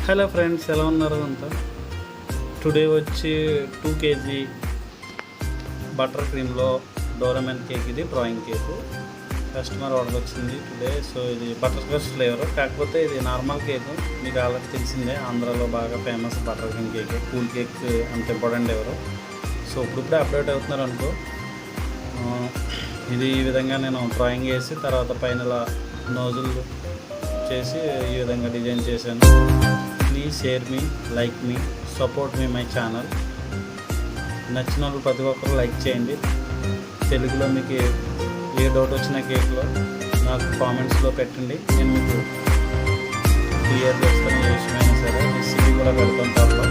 Hello friends, ఎలా ఉన్నారు అంతా? టుడే వచ్చి 2 kg బటర్ క్రీమ్లో డోరమెన్ కేక్. ఇది డ్రాయింగ్ కేకు కస్టమర్ ఆర్డర్ వచ్చింది టుడే. సో ఇది బటర్ స్కాచ్ ఫ్లేవర్, కాకపోతే ఇది నార్మల్ కేకు. మీకు ఆల్రెడీ తెలిసిందే, ఆంధ్రాలో బాగా famous butter cream cake. Cool cake అంత ఇంపార్టెంట్ ఎవరు. సో ఇప్పుడిప్పుడే అప్డేట్ అవుతున్నారు అనుకో. ఇది ఈ విధంగా నేను డ్రాయింగ్ వేసి తర్వాత పైన నోజుల్ చేసి ఈ విధంగా డిజైన్ చేశాను. Please share me, like me, support me my channel. నచ్చిన వాళ్ళు ప్రతి ఒక్కరు లైక్ చేయండి. తెలుగులో మీకు ఏ డౌట్ వచ్చినా కేక్లో నాకు కామెంట్స్లో పెట్టండి. నేను మీకు క్లియర్ చేస్తాను. ఏ విషయమైనా సరే రెసిపీ కూడా పెడతాను త్వరలో.